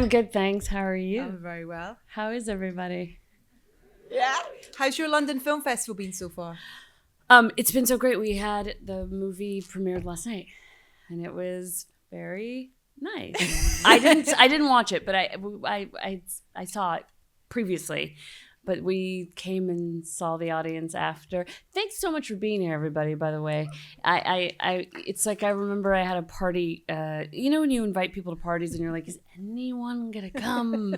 I'm good, thanks. How are you? I'm very well. How is everybody? Yeah. How's your London Film Festival been so far? It's been so great. We had the movie premiered last night, and it was very nice. I didn't watch it, but I saw it previously. But we came and saw the audience after. Thanks so much for being here, everybody, by the way. It's like I remember I had a party. You know when you invite people to parties and you're like, is anyone going to come?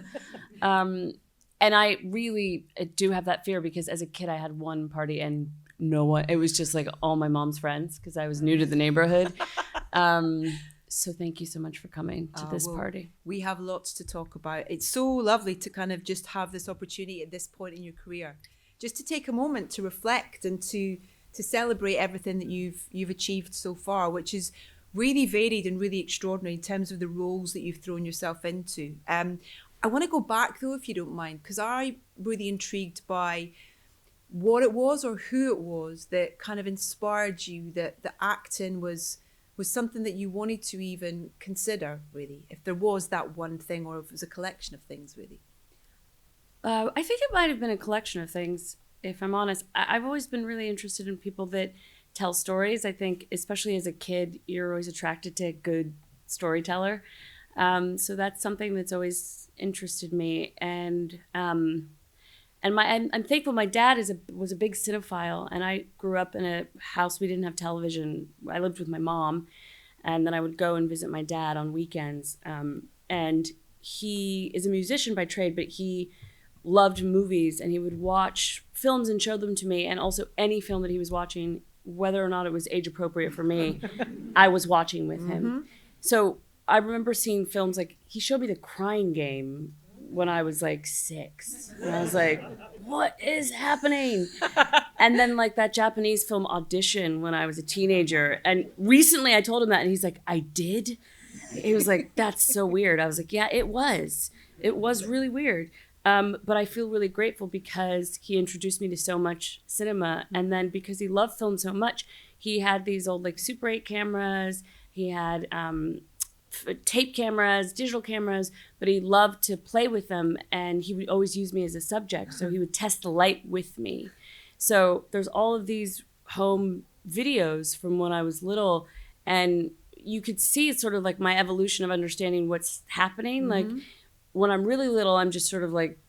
And I really do have that fear because as a kid, I had one party and no one. It was just like all my mom's friends because I was new to the neighborhood. So thank you so much for coming to this party. We have lots to talk about. It's so lovely to kind of just have this opportunity at this point in your career, just to take a moment to reflect and to celebrate everything that you've achieved so far, which is really varied and really extraordinary in terms of the roles that you've thrown yourself into. I want to go back though, if you don't mind, because I'm really intrigued by what it was or who it was that kind of inspired you, that the acting was something that you wanted to even consider, really, if there was that one thing or if it was a collection of things, really. I think it might have been a collection of things, if I'm honest. I've always been really interested in people that tell stories. I think, especially as a kid, you're always attracted to a good storyteller. So that's something that's always interested me. And I'm thankful. My dad was a big cinephile, and I grew up in a house we didn't have television. I lived with my mom, and then I would go and visit my dad on weekends. And he is a musician by trade, but he loved movies, and he would watch films and show them to me. And also any film that he was watching, whether or not it was age appropriate for me, I was watching with him. So I remember seeing films like he showed me The Crying Game when I was like 6. And I was like, what is happening? And then like that Japanese film Audition when I was a teenager. And recently I told him that and he's like, I did? He was like, that's so weird. I was like, yeah, it was. It was really weird. But I feel really grateful because he introduced me to so much cinema. And then because he loved film so much, he had these old like Super 8 cameras. He had tape cameras, digital cameras, but he loved to play with them, and he would always use me as a subject. So he would test the light with me. So there's all of these home videos from when I was little, and you could see sort of like my evolution of understanding what's happening. Like when I'm really little, I'm just sort of like,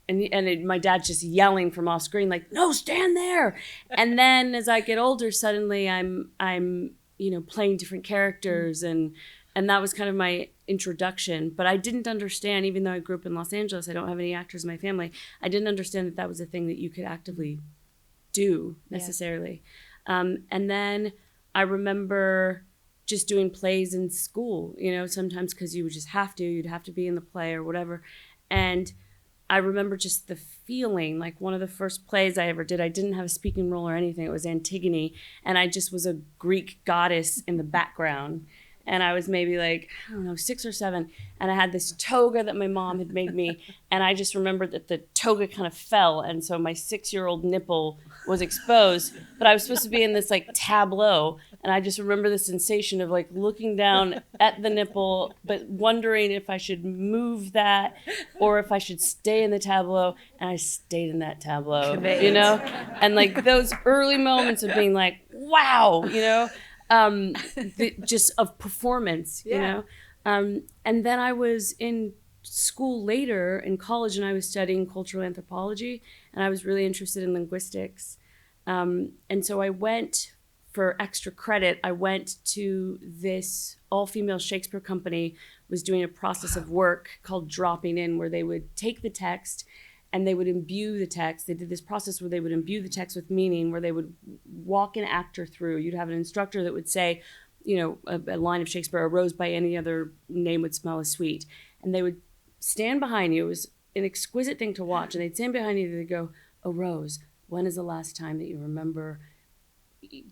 my dad's just yelling from off screen, like, no, stand there. And then as I get older, suddenly I'm playing different characters, and that was kind of my introduction. But I didn't understand, even though I grew up in Los Angeles, I don't have any actors in my family, I didn't understand that was a thing that you could actively do necessarily. Yeah. And then I remember just doing plays in school, sometimes because you would just you'd have to be in the play or whatever. And I remember just the feeling, like one of the first plays I ever did, I didn't have a speaking role or anything. It was Antigone, and I just was a Greek goddess in the background. And I was maybe like, I don't know, 6 or 7. And I had this toga that my mom had made me. And I just remembered that the toga kind of fell. And so my 6-year-old nipple was exposed. But I was supposed to be in this like tableau. And I just remember the sensation of like looking down at the nipple, but wondering if I should move that or if I should stay in the tableau. And I stayed in that tableau, And like those early moments of being like, wow, just of performance, and then I was in school later in college, and I was studying cultural anthropology, and I was really interested in linguistics, and so I went for extra credit. I went to this all-female Shakespeare company, was doing a process of work called dropping in, where they would take the text and they would imbue the text. They did this process where they would imbue the text with meaning, where they would walk an actor through. You'd have an instructor that would say, a line of Shakespeare, a rose by any other name would smell as sweet. And they would stand behind you. It was an exquisite thing to watch. And they'd stand behind you and they'd go, "A rose, when is the last time that you remember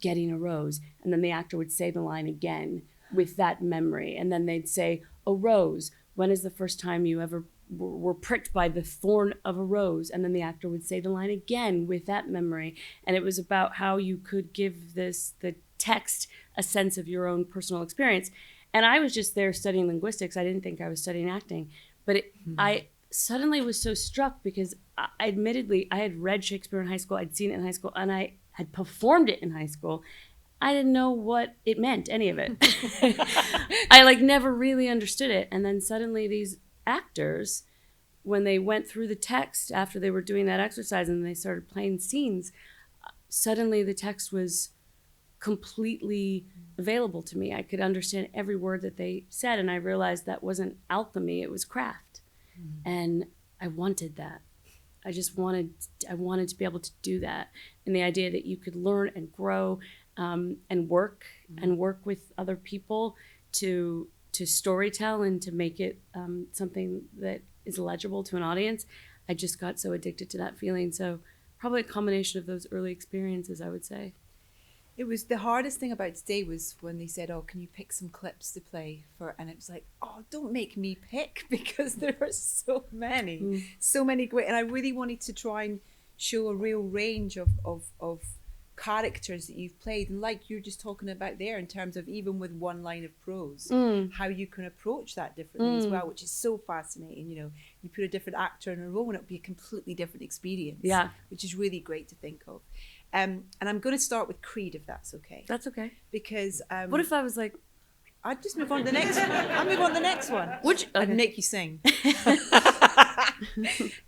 getting a rose?" And then the actor would say the line again with that memory. And then they'd say, "A rose, when is the first time you ever were pricked by the thorn of a rose?" And then the actor would say the line again with that memory. And it was about how you could give the text a sense of your own personal experience. And I was just there studying linguistics. I didn't think I was studying acting. But I suddenly was so struck because admittedly, I had read Shakespeare in high school, I'd seen it in high school, and I had performed it in high school. I didn't know what it meant, any of it. I like never really understood it. And then suddenly these actors, when they went through the text after they were doing that exercise and they started playing scenes, suddenly the text was completely available to me. I could understand every word that they said, and I realized that wasn't alchemy, it was craft. And I wanted that. I wanted to be able to do that. And the idea that you could learn and grow and work with other people to storytell and to make it something that is legible to an audience. I just got so addicted to that feeling. So probably a combination of those early experiences, I would say. It was the hardest thing about today was when they said, "Oh, can you pick some clips to play for?" And it was like, "Oh, don't make me pick," because there are so many great. And I really wanted to try and show a real range of characters that you've played, and like you're just talking about there, in terms of even with one line of prose, how you can approach that differently as well, which is so fascinating. You know, you put a different actor in a role, and it'll be a completely different experience. Yeah, which is really great to think of. And I'm going to start with Creed, if that's okay. That's okay. Because what if I was like, I'd just move on to the next one. I'll move on to the next one. I'd make you sing.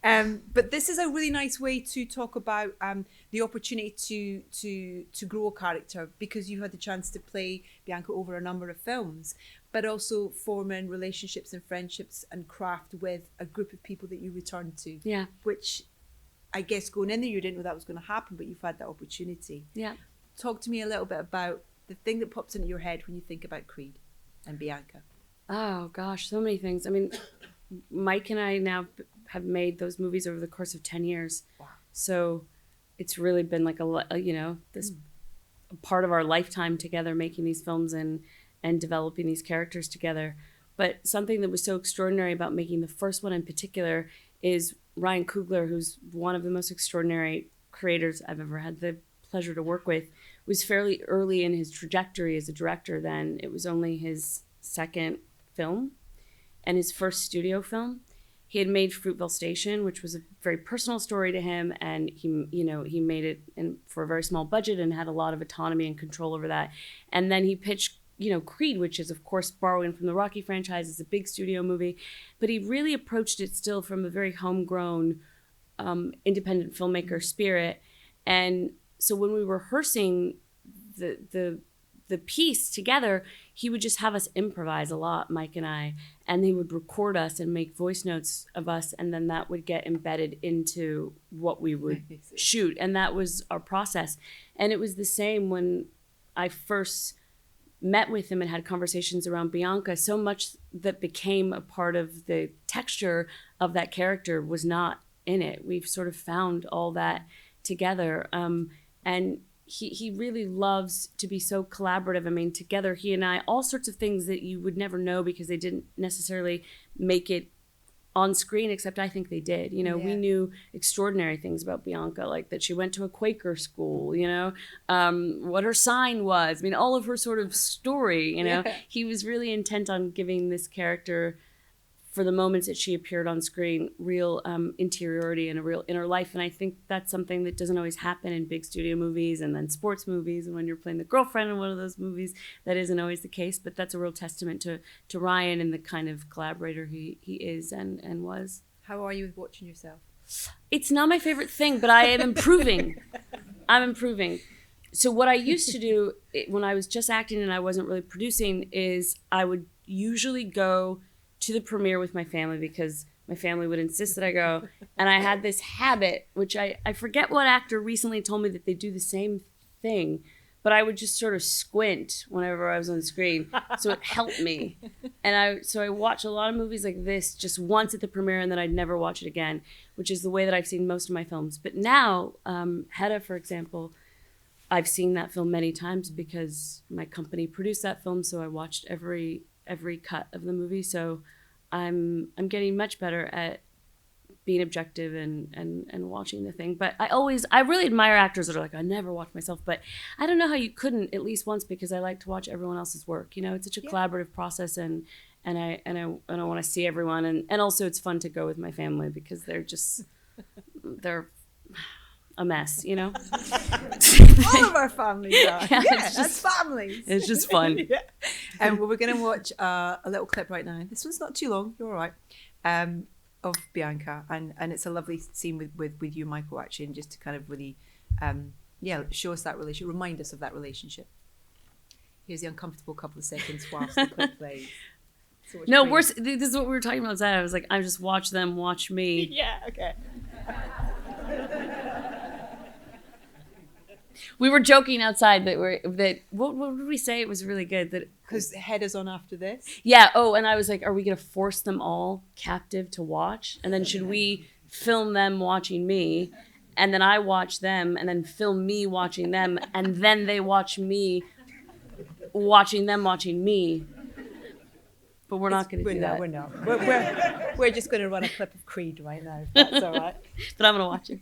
But this is a really nice way to talk about the opportunity to grow a character, because you had the chance to play Bianca over a number of films, but also forming relationships and friendships and craft with a group of people that you return to. Yeah. Which I guess going in there, you didn't know that was going to happen, but you've had that opportunity. Yeah. Talk to me a little bit about the thing that pops into your head when you think about Creed and Bianca. Oh gosh, so many things. I mean, Mike and I now have made those movies over the course of 10 years. Wow. So it's really been like this part of our lifetime together, making these films and developing these characters together. But something that was so extraordinary about making the first one in particular is Ryan Coogler, who's one of the most extraordinary creators I've ever had the pleasure to work with, was fairly early in his trajectory as a director then. It was only his second film and his first studio film. He had made Fruitvale Station, which was a very personal story to him, and he made it for a very small budget and had a lot of autonomy and control over that. And then he pitched Creed, which is, of course, borrowing from the Rocky franchise. It's a big studio movie. But he really approached it still from a very homegrown, independent filmmaker spirit. And so when we were rehearsing the piece together, he would just have us improvise a lot, Mike and I. And he would record us and make voice notes of us. And then that would get embedded into what we would shoot. And that was our process. And it was the same when I first met with him and had conversations around Bianca. So much that became a part of the texture of that character was not in it. We've sort of found all that together. And he really loves to be so collaborative. I mean, together, he and I, all sorts of things that you would never know because they didn't necessarily make it on screen, except I think they did. We knew extraordinary things about Bianca, like that she went to a Quaker school, what her sign was. I mean, all of her sort of story, He was really intent on giving this character, for the moments that she appeared on screen, real interiority and a real inner life. And I think that's something that doesn't always happen in big studio movies and then sports movies. And when you're playing the girlfriend in one of those movies, that isn't always the case. But that's a real testament to Ryan and the kind of collaborator he is and was. How are you with watching yourself? It's not my favorite thing, but I am improving. I'm improving. So what I used to do when I was just acting and I wasn't really producing is I would usually go to the premiere with my family because my family would insist that I go. And I had this habit, which I forget what actor recently told me that they do the same thing, but I would just sort of squint whenever I was on the screen. So it helped me. And I watch a lot of movies like this just once at the premiere and then I'd never watch it again, which is the way that I've seen most of my films. But now, Hedda, for example, I've seen that film many times because my company produced that film, so I watched every cut of the movie. So I'm getting much better at being objective and watching the thing. But I really admire actors that are like, I never watch myself, but I don't know how you couldn't at least once, because I like to watch everyone else's work. It's such a collaborative process and and I want to see everyone, and also it's fun to go with my family because they're a mess, you know. All of our families are. Yeah, that's families. It's just fun. Yeah. And we're going to watch a little clip right now. This one's not too long. You're all right. Of Bianca, and it's a lovely scene with you, Michael, actually, and just to kind of really, show us that relationship, remind us of that relationship. Here's the uncomfortable couple of seconds whilst the clip plays. So no, worse. This is what we were talking about outside. I was like, I just watch them watch me. Yeah. Okay. We were joking outside that what did we say? It was really good that because Hedda's on after this. Yeah. Oh, and I was like, are we gonna force them all captive to watch? And then should we film them watching me, and then I watch them, and then film me watching them, and then they watch me watching them watching me? But we're not going to do that. We're not. We're just going to run a clip of Creed right now, if that's all right. But I'm going to watch it.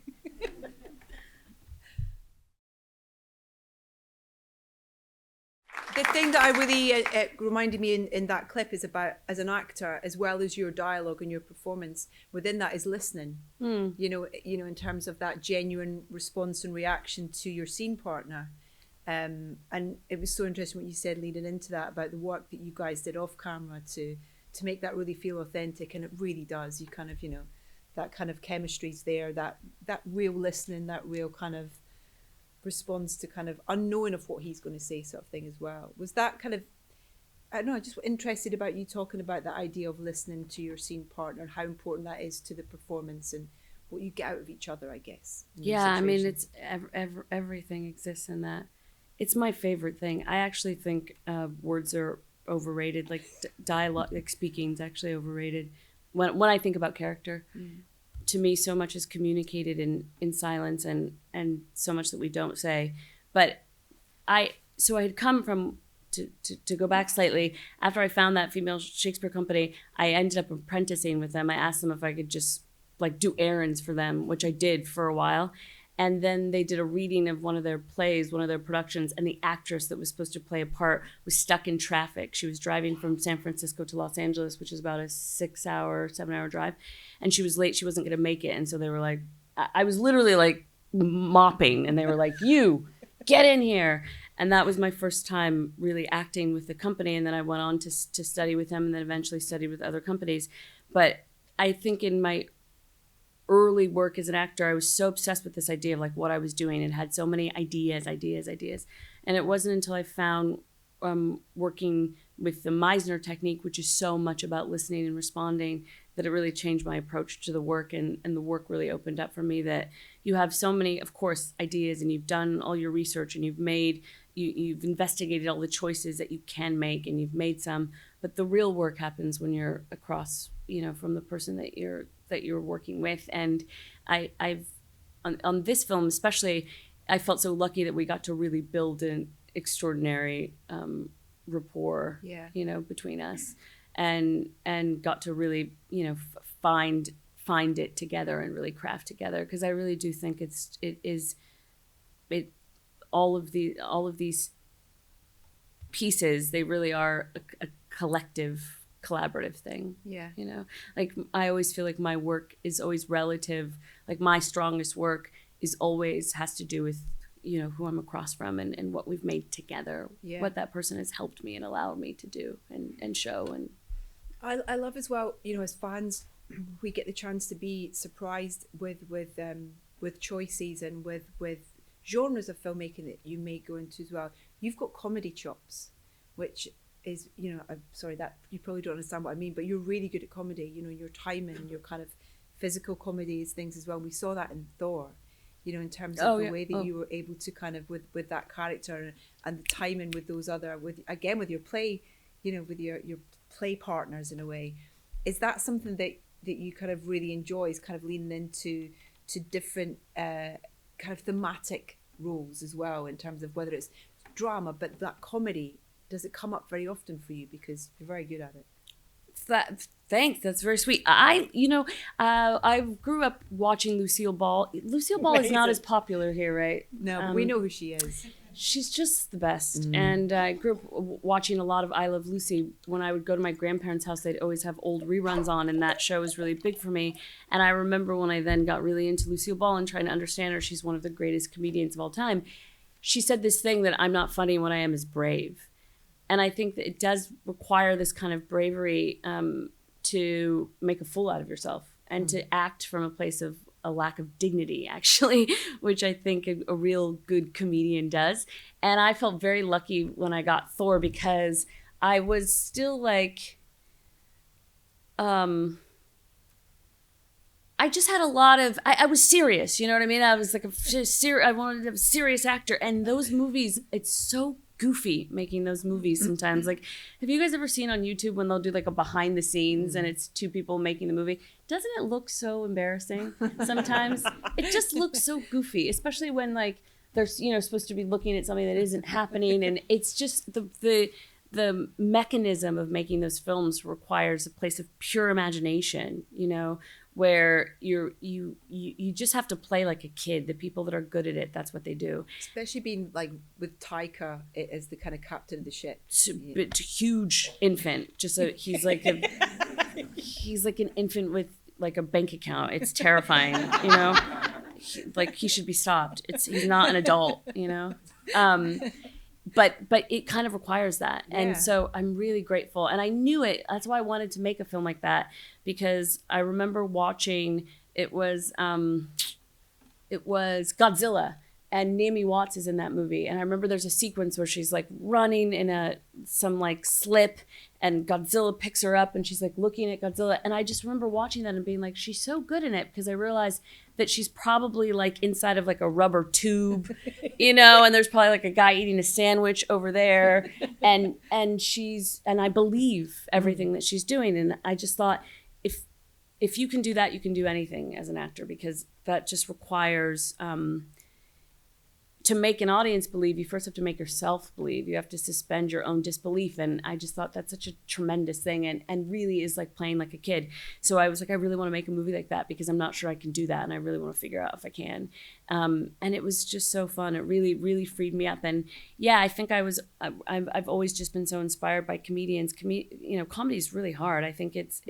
The thing that I really it reminded me in that clip is about, as an actor, as well as your dialogue and your performance within that, is listening. You know, in terms of that genuine response and reaction to your scene partner. And it was so interesting what you said leading into that about the work that you guys did off camera to make that really feel authentic, and it really does. You kind of, that kind of chemistry's there, that real listening, that real kind of response to kind of unknowing of what he's going to say sort of thing as well. Was that kind of, I don't know, just interested about you talking about the idea of listening to your scene partner and how important that is to the performance and what you get out of each other, I guess. Yeah, I mean, it's everything exists in that. It's my favorite thing. I actually think words are overrated. Like dialogue, like speaking is actually overrated. When I think about character, to me, so much is communicated in silence and so much that we don't say. But I had come from, to go back slightly, after I found that female Shakespeare company, I ended up apprenticing with them. I asked them if I could just like do errands for them, which I did for a while. And then they did a reading of one of their plays, one of their productions, and the actress that was supposed to play a part was stuck in traffic. She was driving from San Francisco to Los Angeles, which is about a 7-hour drive, and she was late. She wasn't going to make it, and so they were like, I was literally like mopping, and they were like, you, get in here. And that was my first time really acting with the company, and then I went on to study with them, and then eventually studied with other companies. But I think in my early work as an actor, I was so obsessed with this idea of like what I was doing and had so many ideas. And it wasn't until I found working with the Meisner technique, which is so much about listening and responding, that it really changed my approach to the work, and the work really opened up for me that you have so many, of course, ideas, and you've done all your research, and you've investigated all the choices that you can make, and you've made some, but the real work happens when you're across, from the person that you're working with. And I've on this film especially, I felt so lucky that we got to really build an extraordinary rapport, between us, and got to really, find it together and really craft together, because I really do think all of these pieces, they really are a collective, collaborative thing. Like I always feel like my work is always relative. Like my strongest work has to do with who I'm across from, and what we've made together, what that person has helped me and allowed me to do and show. And I love as well, as fans, we get the chance to be surprised with choices and with genres of filmmaking that you may go into as well. You've got comedy chops, which is, I'm sorry that you probably don't understand what I mean, but you're really good at comedy. Your timing, your kind of physical comedies, things as well. We saw that in Thor, in terms of the way that you were able to kind of with that character and the timing with those other, with your play, with your play partners in a way. Is that something that you kind of really enjoy, is kind of leaning into different kind of thematic roles as well, in terms of whether it's drama, but that comedy, does it come up very often for you, because you're very good at it? Thanks, that's very sweet. I grew up watching Lucille Ball. Lucille Ball is not as popular here, right? No, but we know who she is. She's just the best. And I grew up watching a lot of I Love Lucy. When I would go to my grandparents' house, they'd always have old reruns on, and that show was really big for me. And I remember when I then got really into Lucille Ball and trying to understand her, she's one of the greatest comedians of all time. She said this thing that I'm not funny, what I am is brave. And I think that it does require this kind of bravery to make a fool out of yourself and to act from a place of a lack of dignity, actually, which I think a real good comedian does. And I felt very lucky when I got Thor because I was still like, I just had a lot of, I was serious, you know what I mean? I was like I wanted to have a serious actor. And those movies, it's so goofy making those movies sometimes. Like, have you guys ever seen on YouTube when they'll do like a behind the scenes and it's two people making the movie? Doesn't it look so embarrassing sometimes? It just looks so goofy, especially when like they're, you know, supposed to be looking at something that isn't happening. And it's just the mechanism of making those films requires a place of pure imagination, you know, where you just have to play like a kid. The people that are good at it, that's what they do. Especially being like with Taika as the kind of captain of the ship. It's a huge infant. He's like an infant with like a bank account. It's terrifying, you know. He should be stopped. He's not an adult, you know. But it kind of requires that. Yeah. And so I'm really grateful. And I knew it. That's why I wanted to make a film like that, because I remember watching, it was Godzilla, and Naomi Watts is in that movie. And I remember there's a sequence where she's like running in some like slip, and Godzilla picks her up and she's like looking at Godzilla. And I just remember watching that and being like, she's so good in it, because I realized that she's probably like inside of like a rubber tube, you know, and there's probably like a guy eating a sandwich over there. And I believe everything that she's doing. And I just thought, if you can do that, you can do anything as an actor, because that just requires, to make an audience believe, you first have to make yourself believe. You have to suspend your own disbelief. And I just thought that's such a tremendous thing, and really is like playing like a kid. So I was like, I really want to make a movie like that, because I'm not sure I can do that. And I really want to figure out if I can. And it was just so fun. It really, really freed me up. And yeah, I think I've always just been so inspired by comedians. You know, comedy is really hard. I think it's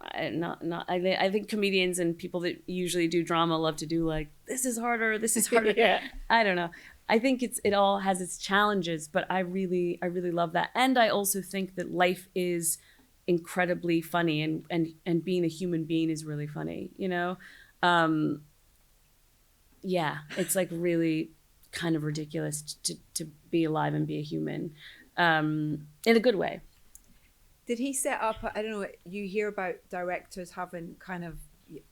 I think comedians and people that usually do drama love to do like, this is harder. Yeah. I don't know. I think it all has its challenges, but I really love that. And I also think that life is incredibly funny, and being a human being is really funny, you know? Yeah, it's like really kind of ridiculous to be alive and be a human, in a good way. Did he set up, I don't know, you hear about directors having kind of,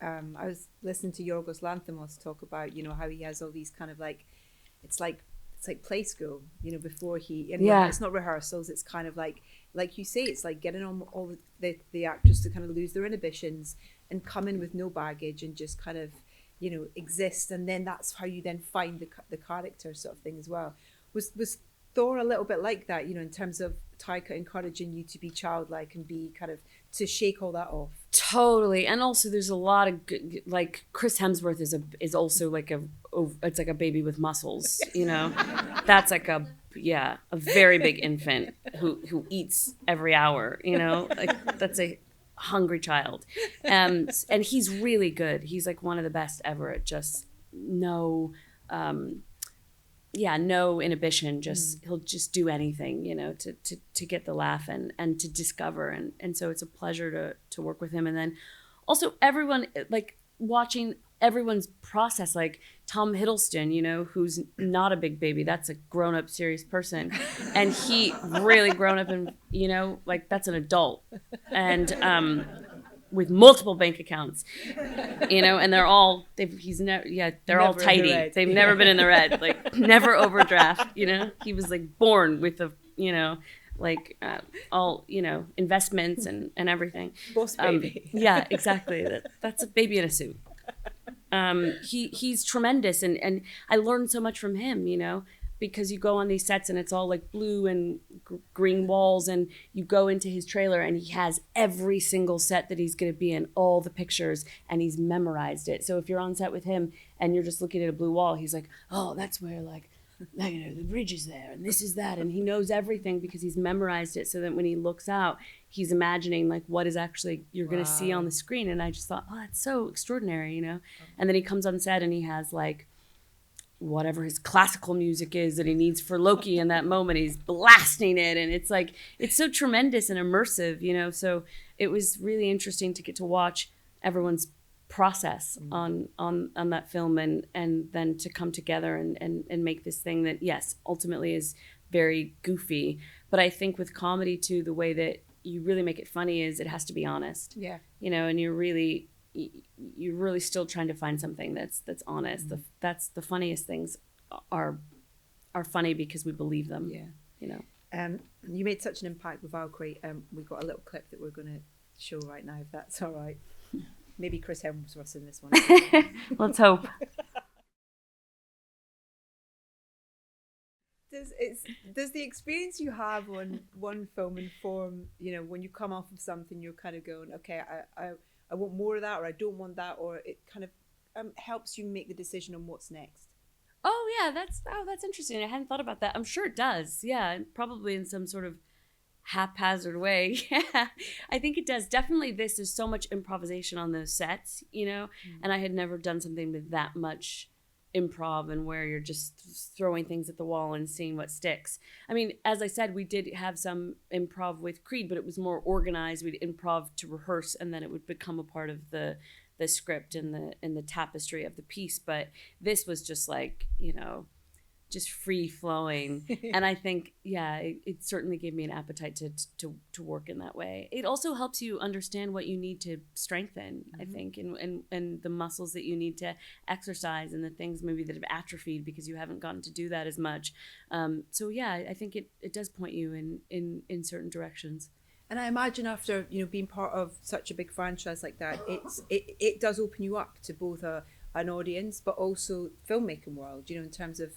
I was listening to Yorgos Lanthimos talk about, you know, how he has all these kind of like, it's like play school, you know, before it's not rehearsals, it's kind of like you say, it's like getting on all the actors to kind of lose their inhibitions and come in with no baggage and just kind of, you know, exist. And then that's how you then find the character sort of thing as well. Was Thor a little bit like that, you know, in terms of Taika encouraging you to be childlike and be kind of, to shake all that off? Totally. And also there's a lot of good, like Chris Hemsworth is also like it's like a baby with muscles, you know. That's like a very big infant who eats every hour, you know. Like that's a hungry child. And he's really good. He's like one of the best ever at just no inhibition, he'll just do anything, you know, to get the laugh and to discover, and so it's a pleasure to work with him. And then also everyone, like watching everyone's process, like Tom Hiddleston, you know, who's not a big baby, that's a grown-up serious person, and he really grown up, and you know, like that's an adult, and with multiple bank accounts, you know, and they're all tidy. They've never been in the red, like never overdraft, you know. He was like born with you know, like all, you know, investments and everything. Boss baby. Yeah, exactly. That's a baby in a suit. He's tremendous, and I learned so much from him, you know, because you go on these sets and it's all like blue and green walls, and you go into his trailer and he has every single set that he's going to be in, all the pictures, and he's memorized it. So if you're on set with him and you're just looking at a blue wall, he's like, oh, that's where like like, the bridge is there and this is that, and he knows everything because he's memorized it, so that when he looks out, he's imagining like what is actually you're going to see on the screen. And I just thought, oh, that's so extraordinary, And then he comes on set and he has like whatever his classical music is that he needs for Loki in that moment. He's blasting it, and it's like it's so tremendous and immersive, So it was really interesting to get to watch everyone's process on that film, and then to come together and make this thing that, yes, ultimately is very goofy. But I think with comedy too, the way that you really make it funny is it has to be honest. Yeah. And you're really still trying to find something that's honest. That's the funniest things are funny because we believe them. Yeah. You made such an impact with Valkyrie. We got a little clip that we're going to show right now, if that's all right. Maybe Chris Hemsworth's in this one. Let's hope. Does the experience you have on one film inform, when you come off of something, you're kind of going, okay, I want more of that, or I don't want that, or it kind of helps you make the decision on what's next? Oh yeah, that's interesting. I hadn't thought about that. I'm sure it does. Yeah, probably in some sort of haphazard way. Yeah, I think it does. Definitely, there's so much improvisation on those sets, and I had never done something with that much improv, and where you're just throwing things at the wall and seeing what sticks. I mean, as I said, we did have some improv with Creed, but it was more organized. We'd improv to rehearse, and then it would become a part of the script and the tapestry of the piece. But this was just like, just free flowing. And I think, yeah, it certainly gave me an appetite to work in that way. It also helps you understand what you need to strengthen, I think, and the muscles that you need to exercise, and the things maybe that have atrophied because you haven't gotten to do that as much. So yeah, I think it does point you in certain directions. And I imagine after, being part of such a big franchise like that, it does open you up to both an audience, but also filmmaking world, in terms of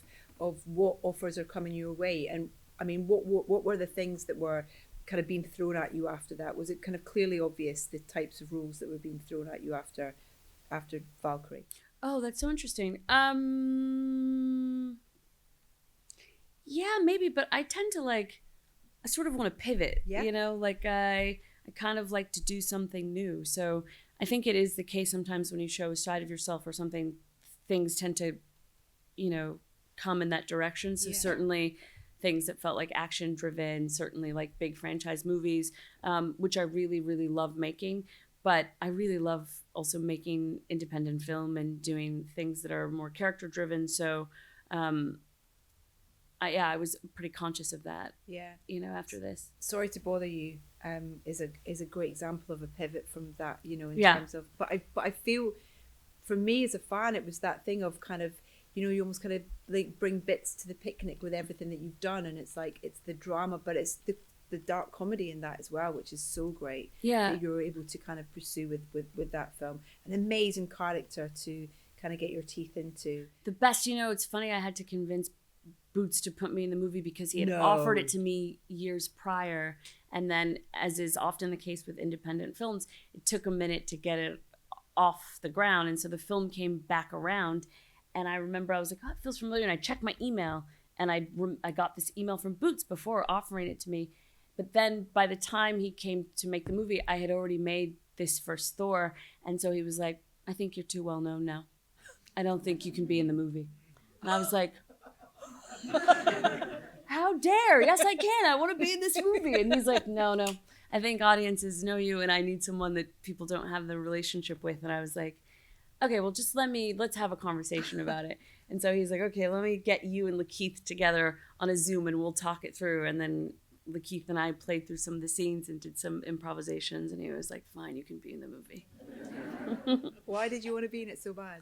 what offers are coming your way. And I mean, what were the things that were kind of being thrown at you after that? Was it kind of clearly obvious, the types of roles that were being thrown at you after Valkyrie? Oh, that's so interesting. Yeah, maybe, but I tend to I sort of want to pivot, I kind of like to do something new. So I think it is the case sometimes when you show a side of yourself or something, things tend to, come in that direction. So certainly things that felt like action driven, certainly like big franchise movies, which I really, really love making. But I really love also making independent film and doing things that are more character driven. So I was pretty conscious of that. Yeah. After this. Sorry to Bother You is a great example of a pivot from that, in Yeah. terms of, but I feel for me as a fan, it was that thing of kind of, you almost kind of like bring bits to the picnic with everything that you've done, and it's like it's the drama, but it's the dark comedy in that as well, which is so great. Yeah. That you're able to kind of pursue with that film. An amazing character to kind of get your teeth into. The best, it's funny, I had to convince Boots to put me in the movie because he had offered it to me years prior, and then, as is often the case with independent films, it took a minute to get it off the ground, and so the film came back around, and I remember I was like, oh, it feels familiar, and I checked my email, and I got this email from Boots before offering it to me, but then by the time he came to make the movie, I had already made this first Thor, and so he was like, I think you're too well known now. I don't think you can be in the movie. And I was like, how dare? Yes, I can. I want to be in this movie. And he's like, no. I think audiences know you, and I need someone that people don't have the relationship with. And I was like, okay, well, just let's have a conversation about it. And so he's like, okay, let me get you and Lakeith together on a Zoom and we'll talk it through. And then Lakeith and I played through some of the scenes and did some improvisations, and he was like, fine, you can be in the movie. Why did you want to be in it so bad?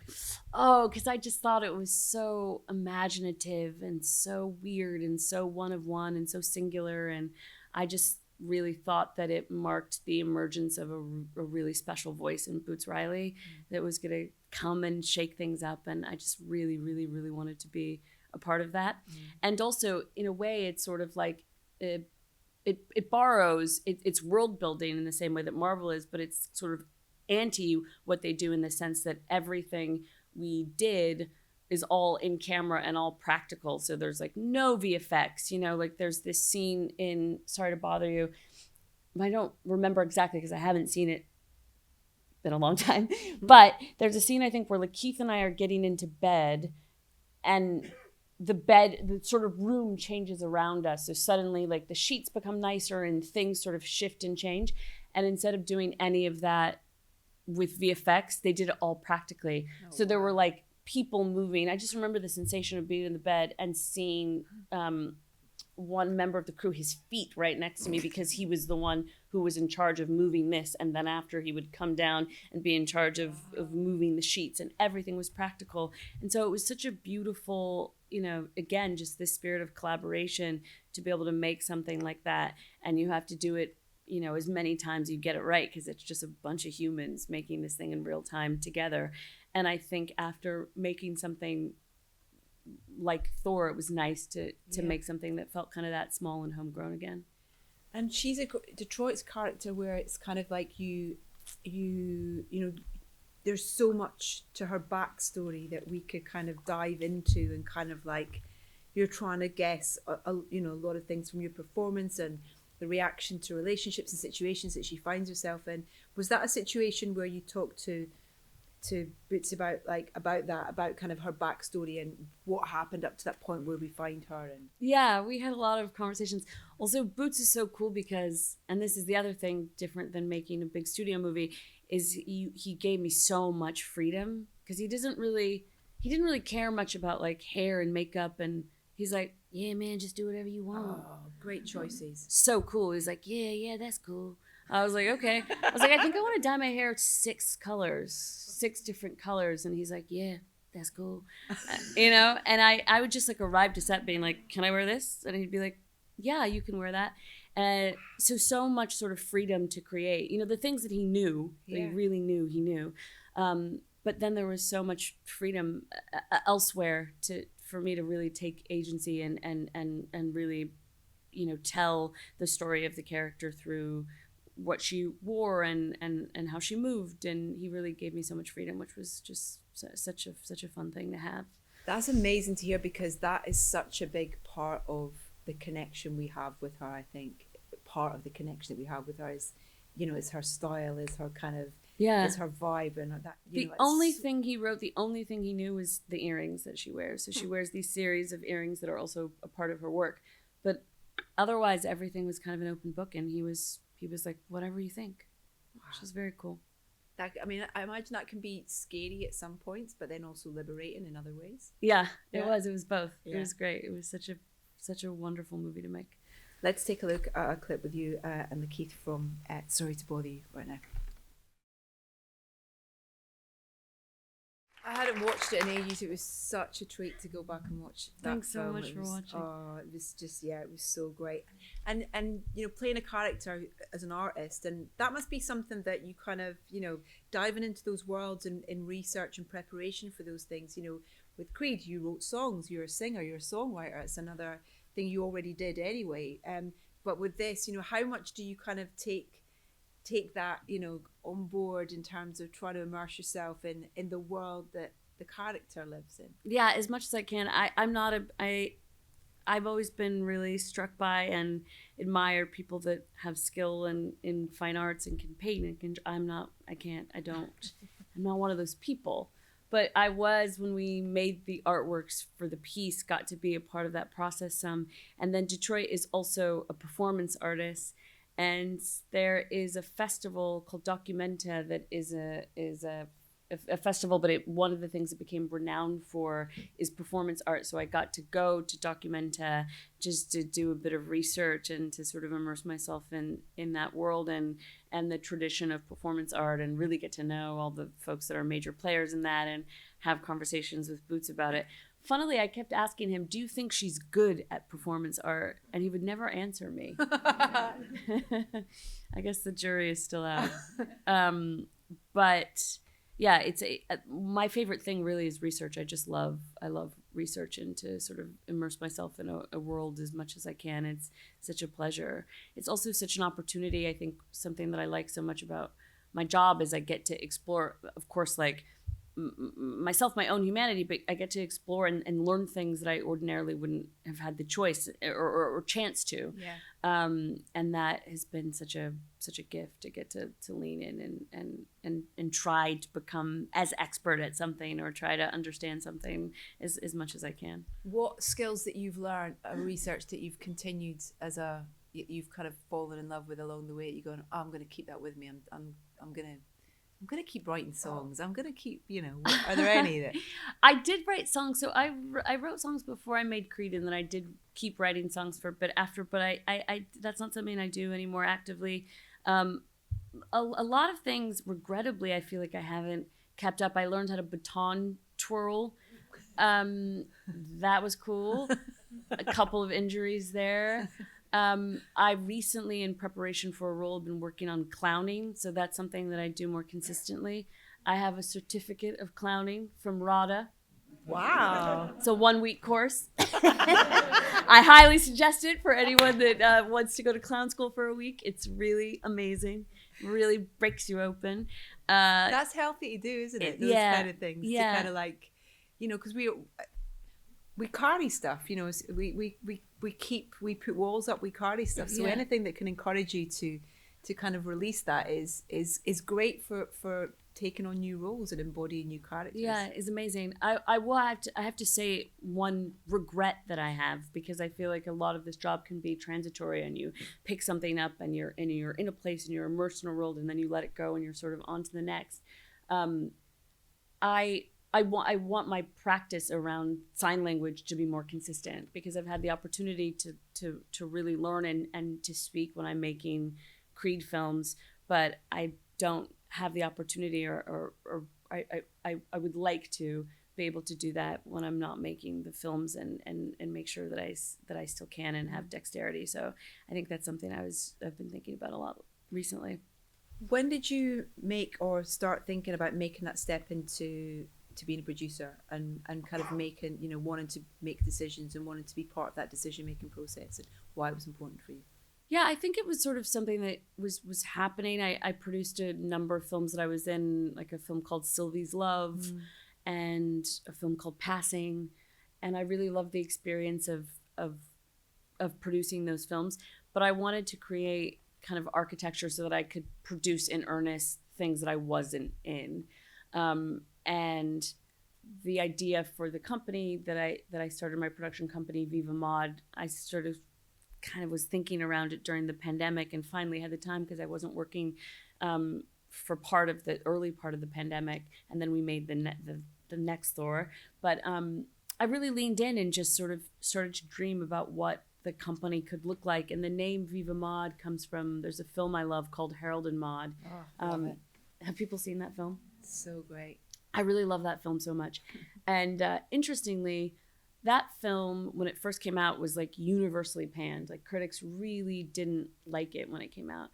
Oh, because I just thought it was so imaginative and so weird and so one of one and so singular. And I just really thought that it marked the emergence of a really special voice in Boots Riley that was going to come and shake things up. And I just really, really, really wanted to be a part of that. And also, in a way, it's sort of like it borrows, it's world building in the same way that Marvel is, but it's sort of anti what they do in the sense that everything we did is all in camera and all practical. So there's like no VFX, you know, like there's this scene in Sorry to Bother You. I don't remember exactly because I haven't seen it in a long time, but there's a scene I think where like Keith and I are getting into bed and the sort of room changes around us. So suddenly like the sheets become nicer and things sort of shift and change. And instead of doing any of that with VFX, they did it all practically. So there were like people moving. I just remember the sensation of being in the bed and seeing one member of the crew, his feet right next to me, because he was the one who was in charge of moving this. And then after he would come down and be in charge of moving the sheets, and everything was practical. And so it was such a beautiful, you know, again, just this spirit of collaboration to be able to make something like that. And you have to do it, you know, as many times you get it right, because it's just a bunch of humans making this thing in real time together. And I think after making something like Thor, it was nice to make something that felt kind of that small and homegrown again. And she's Detroit's character where it's kind of like you know, there's so much to her backstory that we could kind of dive into, and kind of like you're trying to guess you know, a lot of things from your performance and the reaction to relationships and situations that she finds herself in. Was that a situation where you talked to Boots about that, about kind of her backstory and what happened up to that point where we find her? And yeah, we had a lot of conversations. Also, Boots is so cool because, and this is the other thing different than making a big studio movie, is he gave me so much freedom, because he didn't really care much about like hair and makeup, and he's like, yeah man, just do whatever you want. Oh, great choices. So cool. He's like, yeah, that's cool. I was like, okay. I was like, I think I want to dye my hair 6 different colors. And he's like, yeah, that's cool. You know, and I would just like arrive to set being like, can I wear this? And he'd be like, yeah, you can wear that. So much sort of freedom to create, you know, the things that he knew, that he really knew he knew. But then there was so much freedom elsewhere for me to really take agency and really, you know, tell the story of the character through what she wore and how she moved. And he really gave me so much freedom, which was just such a fun thing to have. That's amazing to hear, because that is such a big part of the connection we have with her. I think part of the connection that we have with her is, you know, is her style, is her kind of, is her vibe, and that. The only thing he wrote, the only thing he knew was the earrings that she wears. So she wears these series of earrings that are also a part of her work. But otherwise, everything was kind of an open book, and he was like, whatever you think, which is very cool. That, I mean, I imagine that can be scary at some points, but then also liberating in other ways. Yeah, it was both. Yeah. It was great. It was such a wonderful movie to make. Let's take a look at a clip with you and the Keith from Sorry to Bother You right now. I hadn't watched it in ages. It was such a treat to go back and watch that. Thanks so film. much for watching. Oh, it was just, it was so great. And you know, playing a character as an artist, and that must be something that you kind of, you know, diving into those worlds and in research and preparation for those things. You know, with Creed, you wrote songs, you're a singer, you're a songwriter. It's another thing you already did anyway. But with this, you know, how much do you kind of take that, you know, on board in terms of trying to immerse yourself in the world that the character lives in? Yeah, as much as I can. I've always been really struck by and admired people that have skill in fine arts and can paint and can. I'm not one of those people. But I was, when we made the artworks for the piece, got to be a part of that process some. And then Detroit is also a performance artist. And there is a festival called Documenta that is a festival, but one of the things it became renowned for is performance art. So I got to go to Documenta just to do a bit of research and to sort of immerse myself in that world and the tradition of performance art, and really get to know all the folks that are major players in that and have conversations with Boots about it. Funnily, I kept asking him, do you think she's good at performance art? And he would never answer me. I guess the jury is still out. But yeah, my favorite thing really is research. I love research and to sort of immerse myself in a world as much as I can. It's such a pleasure. It's also such an opportunity. I think something that I like so much about my job is I get to explore, of course, like myself, my own humanity, but I get to explore and learn things that I ordinarily wouldn't have had the choice or chance to. Yeah. And that has been such a gift to get to lean in and try to become as expert at something or try to understand something as much as I can. What skills that you've learned, research that you've continued you've kind of fallen in love with along the way, that you're going, oh, I'm going to keep that with me. I'm going to keep writing songs. I'm going to keep, are there any that... I did write songs. So I wrote songs before I made Creed, and then I did keep writing songs for a bit after, but I that's not something I do anymore actively. A lot of things, regrettably, I feel like I haven't kept up. I learned how to baton twirl. That was cool. A couple of injuries there. I recently, in preparation for a role, have been working on clowning, so that's something that I do more consistently. I have a certificate of clowning from RADA. Wow. It's a 1-week course. I highly suggest it for anyone that wants to go to clown school for a week. It's really amazing. Really breaks you open. That's healthy to do, isn't it? Those kind of things. Yeah. To kind of like, because we carry stuff, we put walls up, we carry stuff. So anything that can encourage you to kind of release that is great for taking on new roles and embodying new characters. Yeah, it's amazing. I have to say one regret that I have, because I feel like a lot of this job can be transitory, and you pick something up and you're in a place and you're immersed in a world, and then you let it go and you're sort of on to the next. I want my practice around sign language to be more consistent, because I've had the opportunity to really learn and to speak when I'm making Creed films, but I don't have the opportunity or I would like to be able to do that when I'm not making the films and make sure that I still can and have dexterity. So I think that's something I've been thinking about a lot recently. When did you make or start thinking about making that step into being a producer and kind of making, wanting to make decisions and wanting to be part of that decision-making process, and why it was important for you? Yeah, I think it was sort of something that was happening. I produced a number of films that I was in, like a film called Sylvie's Love and a film called Passing. And I really loved the experience of producing those films. But I wanted to create kind of architecture so that I could produce in earnest things that I wasn't in. And the idea for the company that I started, my production company, Viva Mod, I sort of kind of was thinking around it during the pandemic, and finally had the time because I wasn't working for part of the early part of the pandemic, and then we made the next Thor. But I really leaned in and just sort of started to dream about what the company could look like. And the name Viva Mod comes from, there's a film I love called Harold and Maude. Love it. Have people seen that film? So great. I really love that film so much. And interestingly, that film, when it first came out, was like universally panned. Like critics really didn't like it when it came out.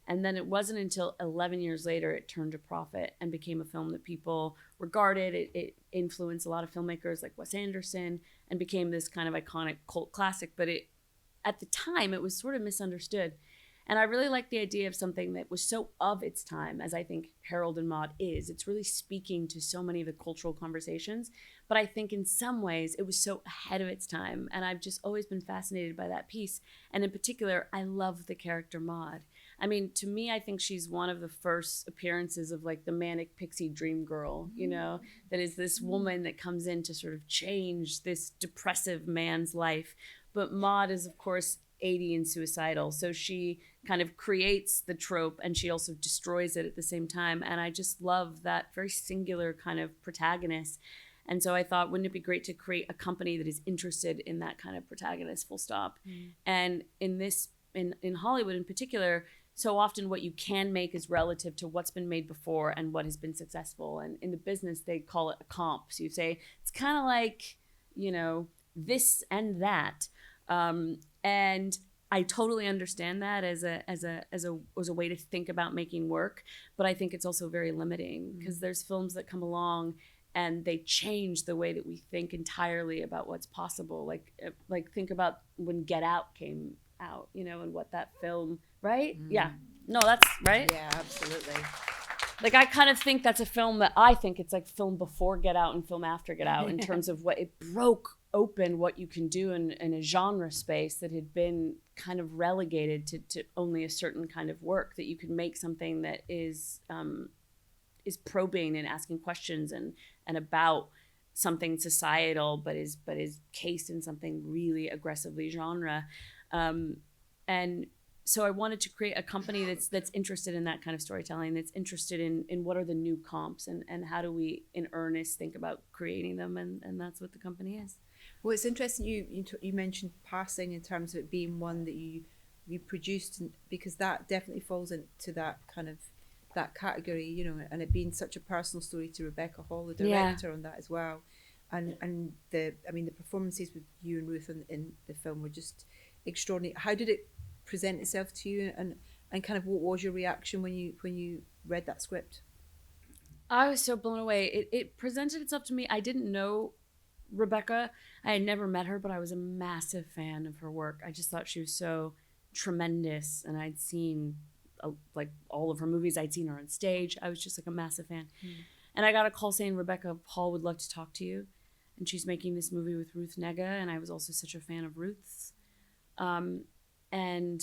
And then it wasn't until 11 years later it turned a profit and became a film that people regarded. It influenced a lot of filmmakers like Wes Anderson and became this kind of iconic cult classic. But at the time, it was sort of misunderstood. And I really like the idea of something that was so of its time, as I think Harold and Maude is. It's really speaking to so many of the cultural conversations. But I think in some ways it was so ahead of its time. And I've just always been fascinated by that piece. And in particular, I love the character Maude. I mean, to me, I think she's one of the first appearances of like the manic pixie dream girl, that is this woman that comes in to sort of change this depressive man's life. But Maude is, of course, 80 and suicidal. So she kind of creates the trope and she also destroys it at the same time. And I just love that very singular kind of protagonist. And so I thought, wouldn't it be great to create a company that is interested in that kind of protagonist, full stop. And in Hollywood in particular, so often what you can make is relative to what's been made before and what has been successful. And in the business, they call it a comp. So you say, it's kind of like, this and that. And I totally understand that as a way to think about making work, but I think it's also very limiting because there's films that come along and they change the way that we think entirely about what's possible. Like think about when Get Out came out, and what that film, right? Yeah. No, that's right. Yeah, absolutely. Like, I kind of think that's a film that I think it's like film before Get Out and film after Get Out in terms of what it broke open what you can do in a genre space that had been kind of relegated to only a certain kind of work, that you could make something that is probing and asking questions and about something societal, but is cased in something really aggressively genre. And so I wanted to create a company that's interested in that kind of storytelling, that's interested in what are the new comps and how do we in earnest think about creating them, and that's what the company is. Well, it's interesting you mentioned passing in terms of it being one that you produced, because that definitely falls into that kind of that category, you know, and it being such a personal story to Rebecca Hall, the director, on that as well, and the performances with you and Ruth in the film were just extraordinary. How did it present itself to you, and kind of what was your reaction when you read that script? I was so blown away. It presented itself to me. I didn't know Rebecca. I had never met her, but I was a massive fan of her work. I just thought she was so tremendous, and I'd seen like all of her movies. I'd seen her on stage. I was just like a massive fan. And I got a call saying Rebecca Hall would love to talk to you, and she's making this movie with Ruth Negga, and I was also such a fan of Ruth's. And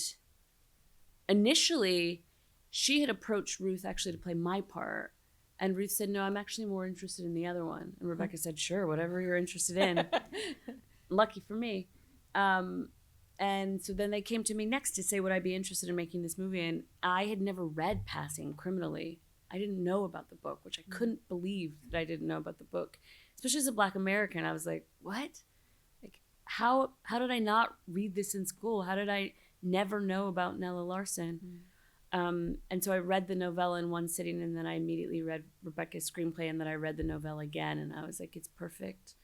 initially, she had approached Ruth actually to play my part. And Ruth said, no, I'm actually more interested in the other one. And Rebecca said, sure, whatever you're interested in. Lucky for me. And so then they came to me next to say, would I be interested in making this movie? And I had never read Passing Criminally. I didn't know about the book, which I couldn't believe that I didn't know about the book. Especially as a Black American, I was like, what? Like, how did I not read this in school? How did I never know about Nella Larson? And so I read the novella in one sitting, and then I immediately read Rebecca's screenplay, and then I read the novella again, and I was like, it's perfect.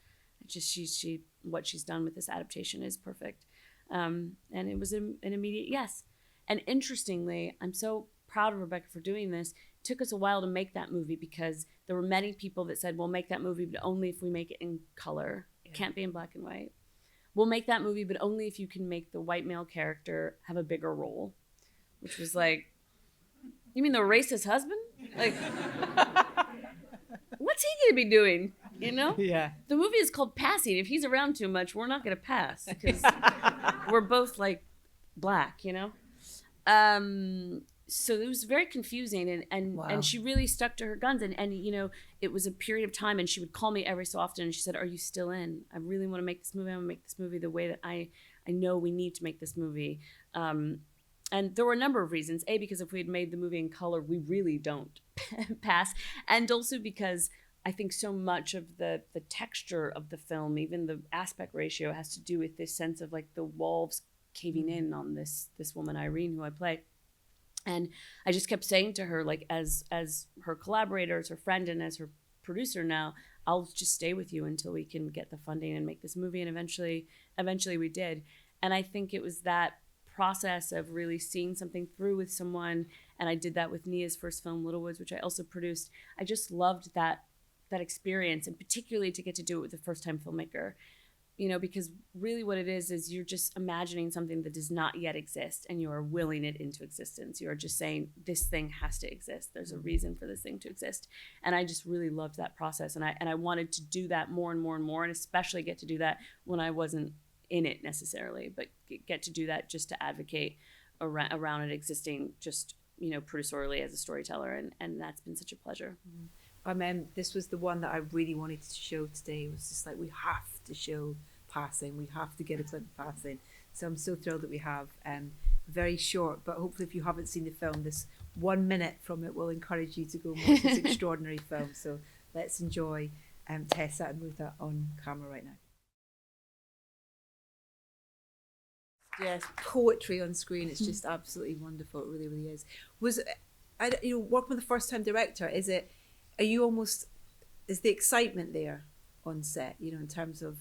It's just she what she's done with this adaptation is perfect. And it was an immediate yes. And interestingly, I'm so proud of Rebecca for doing this. It took us a while to make that movie because there were many people that said, we'll make that movie, but only if we make it in color. It can't be in black and white. We'll make that movie, but only if you can make the white male character have a bigger role. Which was like, you mean the racist husband? Like, what's he gonna be doing? You know? Yeah. The movie is called Passing. If he's around too much, we're not gonna pass because we're both like black, you know? So it was very confusing, and she really stuck to her guns, and you know, it was a period of time, and she would call me every so often, and she said, are you still in? I really want to make this movie. I want to make this movie the way that I know we need to make this movie. And there were a number of reasons. A, because if we had made the movie in color, we really don't pass. And also because I think so much of the texture of the film, even the aspect ratio, has to do with this sense of like the walls caving in on this woman, Irene, who I play. And I just kept saying to her, like, as her collaborator, as her friend, and as her producer now, I'll just stay with you until we can get the funding and make this movie. And eventually we did. And I think it was that process of really seeing something through with someone, and I did that with Nia's first film, Little Woods, which I also produced. I just loved that experience, and particularly to get to do it with a first-time filmmaker, you know, because really what it is you're just imagining something that does not yet exist, and you are willing it into existence. You are just saying, this thing has to exist. There's a reason for this thing to exist. And I just really loved that process, and I wanted to do that more and more and more, and especially get to do that when I wasn't in it necessarily, but get to do that just to advocate around it existing, just, you know, producerally as a storyteller, and that's been such a pleasure. This was the one that I really wanted to show today. It was just like, we have to show Passing. We have to get a clip of Passing. So I'm so thrilled that we have. Very short, but hopefully if you haven't seen the film, this 1 minute from it will encourage you to go watch this extraordinary film. So let's enjoy Tessa and Ruth on camera right now. Yes, poetry on screen. It's just absolutely wonderful. It really, really is. Working with a first-time director, is the excitement there on set, you know, in terms of,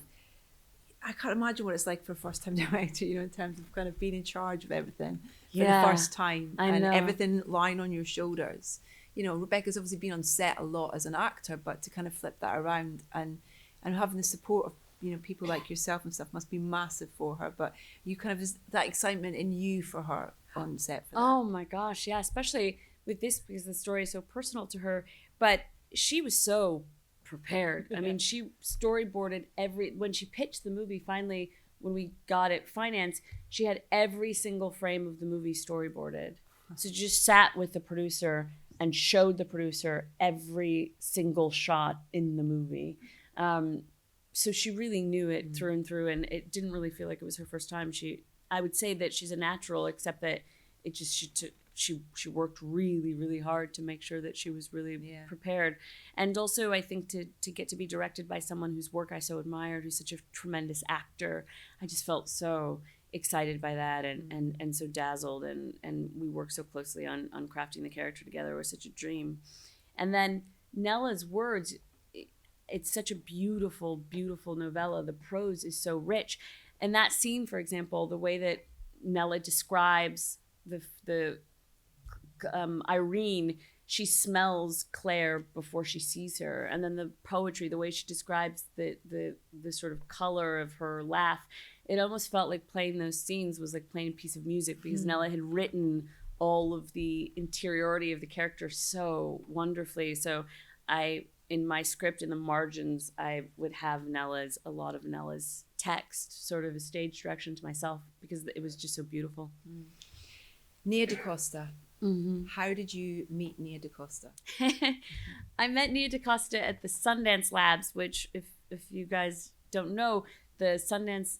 I can't imagine what it's like for a first-time director, you know, in terms of kind of being in charge of everything for the first time, and everything lying on your shoulders. You know, Rebecca's obviously been on set a lot as an actor, but to kind of flip that around and having the support of, you know, people like yourself and stuff must be massive for her. But you kind of, that excitement in you for her on set for that. Oh my gosh, yeah, especially with this because the story is so personal to her. But she was so prepared. I mean, she storyboarded when she pitched the movie finally, when we got it financed, she had every single frame of the movie storyboarded. So just sat with the producer and showed the producer every single shot in the movie. So she really knew it through and through, and it didn't really feel like it was her first time. I would say that she's a natural, except that it just she worked really, really hard to make sure that she was really prepared. And also, I think to get to be directed by someone whose work I so admired, who's such a tremendous actor, I just felt so excited by that and so dazzled, and we worked so closely on crafting the character together. It was such a dream. And then Nella's words, it's such a beautiful, beautiful novella. The prose is so rich. And that scene, for example, the way that Nella describes the Irene, she smells Claire before she sees her, and then the poetry, the way she describes the sort of color of her laugh, it almost felt like playing those scenes was like playing a piece of music, because Nella had written all of the interiority of the character so wonderfully. So in my script, in the margins, I would have a lot of Nella's text, sort of a stage direction to myself, because it was just so beautiful. Nia DaCosta. How did you meet Nia DaCosta? I met Nia DaCosta at the Sundance Labs, which, if you guys don't know, the Sundance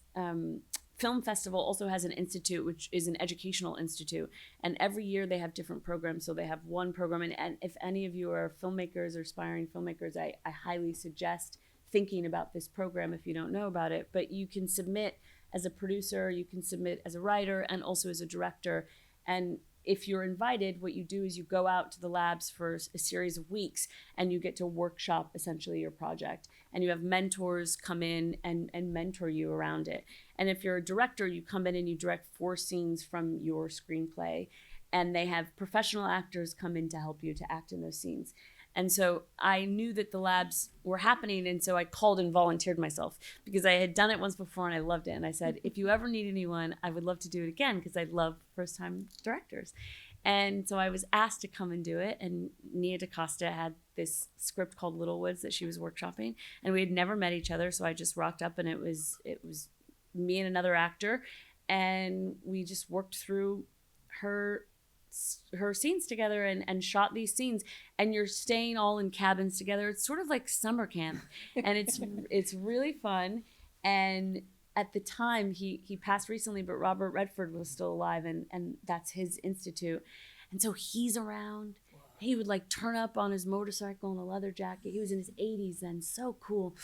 Film Festival also has an institute, which is an educational institute. And every year they have different programs. So they have one program. And if any of you are filmmakers or aspiring filmmakers, I highly suggest thinking about this program if you don't know about it. But you can submit as a producer, you can submit as a writer, and also as a director. And if you're invited, what you do is you go out to the labs for a series of weeks, and you get to workshop essentially your project. And you have mentors come in and mentor you around it. And if you're a director, you come in and you direct 4 scenes from your screenplay. And they have professional actors come in to help you to act in those scenes. And so I knew that the labs were happening, and so I called and volunteered myself, because I had done it once before and I loved it. And I said, if you ever need anyone, I would love to do it again, because I love first-time directors. And so I was asked to come and do it, and Nia DaCosta had this script called Little Woods that she was workshopping, and we had never met each other, so I just rocked up, and it was me and another actor, and we just worked through her scenes together and shot these scenes, and you're staying all in cabins together. It's sort of like summer camp, and it's really fun. And at the time, he passed recently, but Robert Redford was still alive, and that's his institute. And so he's around. He would like turn up on his motorcycle in a leather jacket. He was in his 80s then, so cool.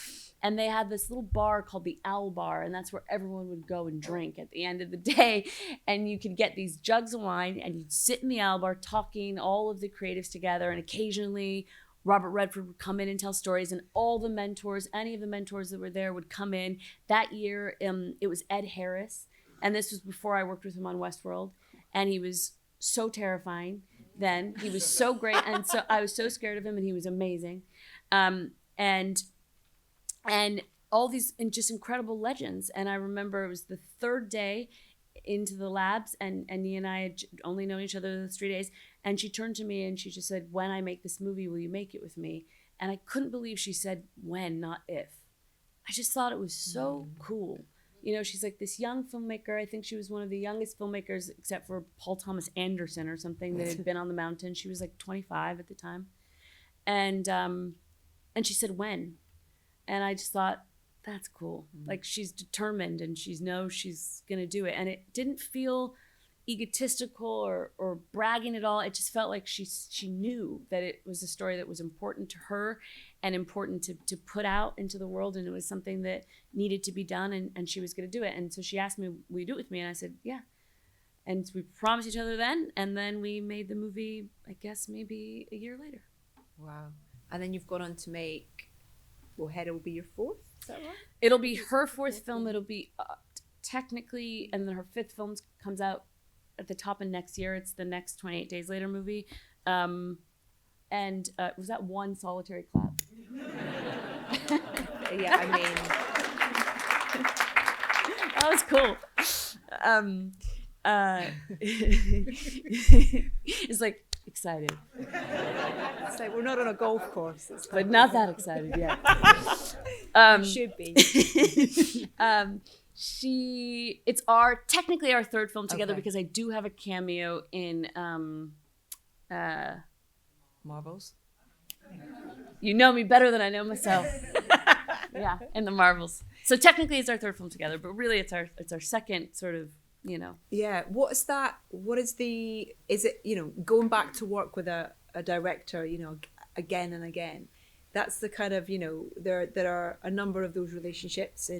And they had this little bar called the Owl Bar, and that's where everyone would go and drink at the end of the day. And you could get these jugs of wine, and you'd sit in the Owl Bar talking, all of the creatives together, and occasionally Robert Redford would come in and tell stories, and all the mentors, any of the mentors that were there would come in. That year, it was Ed Harris, and this was before I worked with him on Westworld, and he was so terrifying. Then he was so great, and so I was so scared of him, and he was amazing, and all these just incredible legends. And I remember it was the 3rd day into the labs, and Nia and I had only known each other those 3 days, and she turned to me and she just said, "When I make this movie, will you make it with me?" And I couldn't believe she said when, not if. I just thought it was so cool. You know, she's like this young filmmaker. I think she was one of the youngest filmmakers, except for Paul Thomas Anderson or something, that had been on the mountain. She was like 25 at the time. And she said, when? And I just thought, that's cool. Like, she's determined, and she knows she's going to do it. And it didn't feel egotistical or bragging at all. It just felt like she knew that it was a story that was important to her and important to put out into the world, and it was something that needed to be done, and she was going to do it. And so she asked me, will you do it with me? And I said, yeah. And we promised each other then, and then we made the movie, I guess, maybe a year later. Wow. And then you've gone on to make, well, Hedda will be your 4th, is that right? It'll be her 4th film. It'll be technically, and then her 5th film comes out at the top of next year. It's the next 28 Days Later movie. And was that one solitary clap? Yeah, I mean, that was cool. It's like excited. It's like we're not on a golf course. It's But not that excited yet. should be. It's technically our third film together, because I do have a cameo in Marvels. you know me better than I know myself. Yeah, in the Marvels. So technically it's our third film together, but really it's our second sort of, Yeah. Is it, going back to work with a director, again and again? That's the kind of, there are a number of those relationships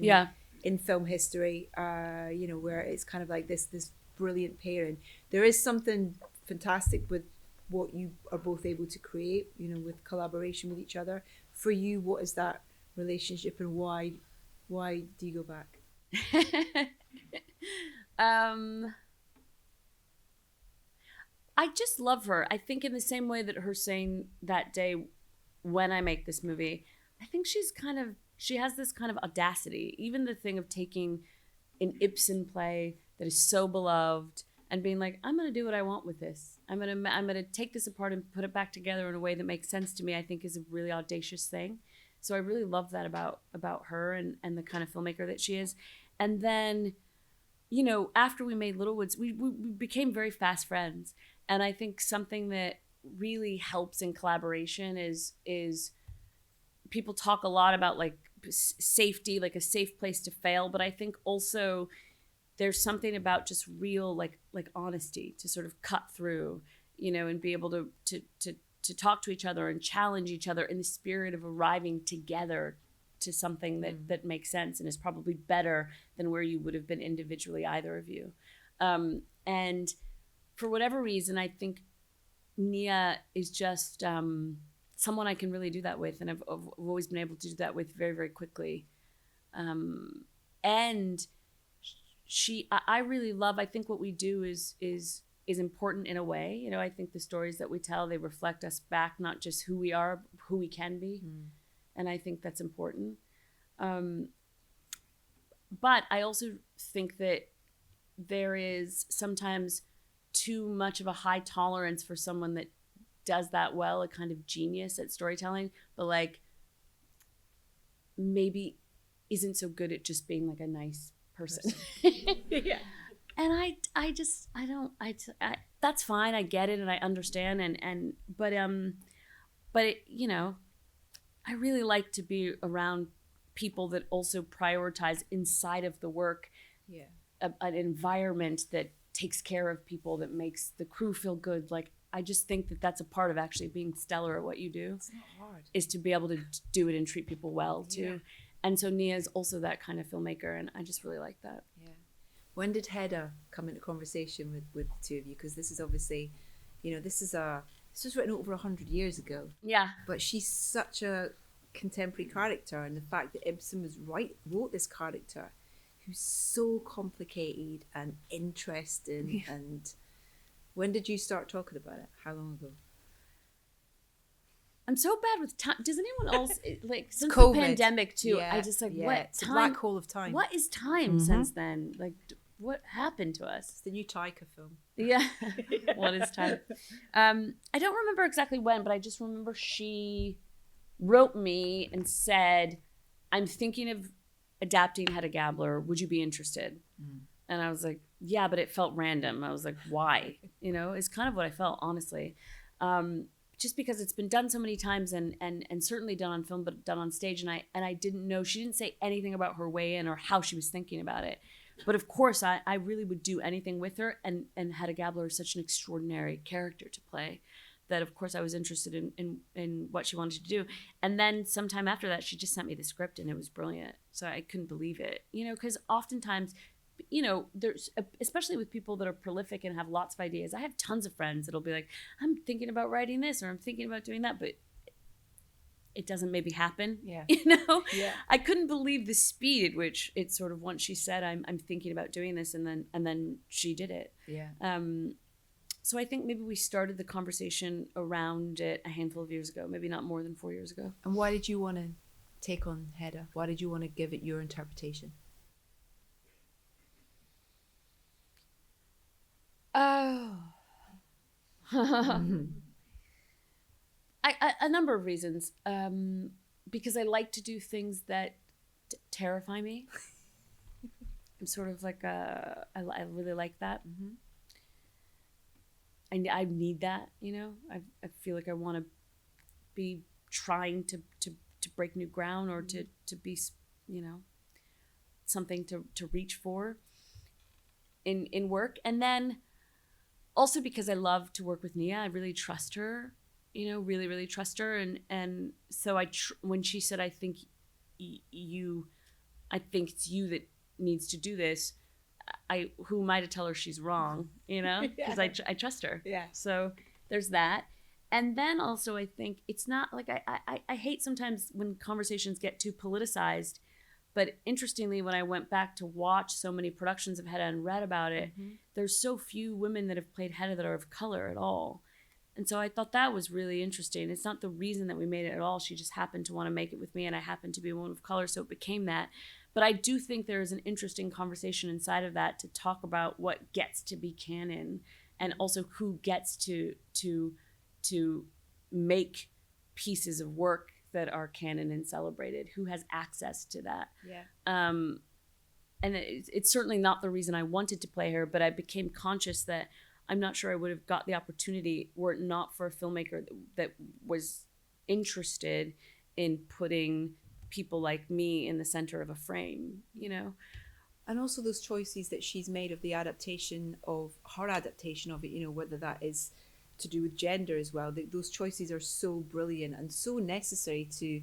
in film history, where it's kind of like this brilliant pairing. There is something fantastic with what you are both able to create, with collaboration with each other. For you, what is that relationship, and why do you go back? I just love her. I think in the same way that her saying that day, when I make this movie, I think she has this kind of audacity. Even the thing of taking an Ibsen play that is so beloved and being like, I'm going to do what I want with this. I'm going to take this apart and put it back together in a way that makes sense to me, I think is a really audacious thing. So I really love that about her and the kind of filmmaker that she is. And then, after we made Littlewoods, we became very fast friends. And I think something that really helps in collaboration is people talk a lot about like safety, like a safe place to fail. But I think also there's something about just real like honesty to sort of cut through, and be able to talk to each other and challenge each other in the spirit of arriving together to something that makes sense and is probably better than where you would have been individually, either of you. And for whatever reason, I think Nia is just someone I can really do that with, and I've always been able to do that with very, very quickly. And I really love, I think what we do is important in a way. I think the stories that we tell, they reflect us back, not just who we are, who we can be. And I think that's important. But I also think that there is sometimes too much of a high tolerance for someone that does that well, a kind of genius at storytelling, but like maybe isn't so good at just being like a nice person. Yeah. And I that's fine. I get it and I understand but I really like to be around people that also prioritize inside of the work an environment that takes care of people, that makes the crew feel good. Like, I just think that that's a part of actually being stellar at what you do. It's not hard. Is to be able to do it and treat people well too. Yeah. And so Nia is also that kind of filmmaker, and I just really like that. Yeah. When did Hedda come into conversation with the two of you? Because this is obviously, this was written over 100 years ago. Yeah. But she's such a contemporary character, and the fact that Ibsen wrote this character who's so complicated and interesting. And when did you start talking about it? How long ago? I'm so bad with time. Does anyone else, like, since COVID. The pandemic too, I just like, what it's time? A black hole of time. What is time since then? Like, what happened to us? It's the new Taika film. Yeah. What is time? I don't remember exactly when, but I just remember she wrote me and said, I'm thinking of adapting Hedda Gabler. Would you be interested? And I was like, yeah, but it felt random. I was like, why? It's kind of what I felt, honestly. Just because it's been done so many times and certainly done on film, but done on stage. And I didn't know, she didn't say anything about her way in or how she was thinking about it. But of course, I really would do anything with her. And Hedda Gabler is such an extraordinary character to play that, of course, I was interested in what she wanted to do. And then sometime after that, she just sent me the script and it was brilliant. So I couldn't believe it, because oftentimes, there's, especially with people that are prolific and have lots of ideas. I have tons of friends that'll be like, I'm thinking about writing this or I'm thinking about doing that, but it doesn't maybe happen. Yeah. Yeah. I couldn't believe the speed at which it sort of, once she said, I'm thinking about doing this, and then she did it. Yeah. So I think maybe we started the conversation around it a handful of years ago, maybe not more than 4 years ago. And why did you want to take on Hedda? Why did you want to give it your interpretation? Oh. A number of reasons. Because I like to do things that terrify me. I'm sort of like I really like that. Mm-hmm. I need that, you know. I feel like I want to be trying to break new ground, or to be, you know, something to reach for in work. And then also because I love to work with Nia, I really trust her, you know, really, really trust her. And so when she said, I think it's you that needs to do this, who am I to tell her she's wrong, you know, because I trust her. Yeah. So there's that. And then also I think it's not like, I hate sometimes when conversations get too politicized. But interestingly, when I went back to watch so many productions of Hedda and read about it, there's so few women that have played Hedda that are of color at all. And so I thought that was really interesting. It's not the reason that we made it at all. She just happened to want to make it with me, and I happened to be a woman of color, so it became that. But I do think there is an interesting conversation inside of that to talk about what gets to be canon, and also who gets to make pieces of work that are canon and celebrated, who has access to that. Yeah. And it's certainly not the reason I wanted to play her, but I became conscious that I'm not sure I would have got the opportunity were it not for a filmmaker that was interested in putting people like me in the center of a frame, you know? And also those choices that she's made of the adaptation of her adaptation of it, you know, whether that is to do with gender as well. Those choices are so brilliant and so necessary to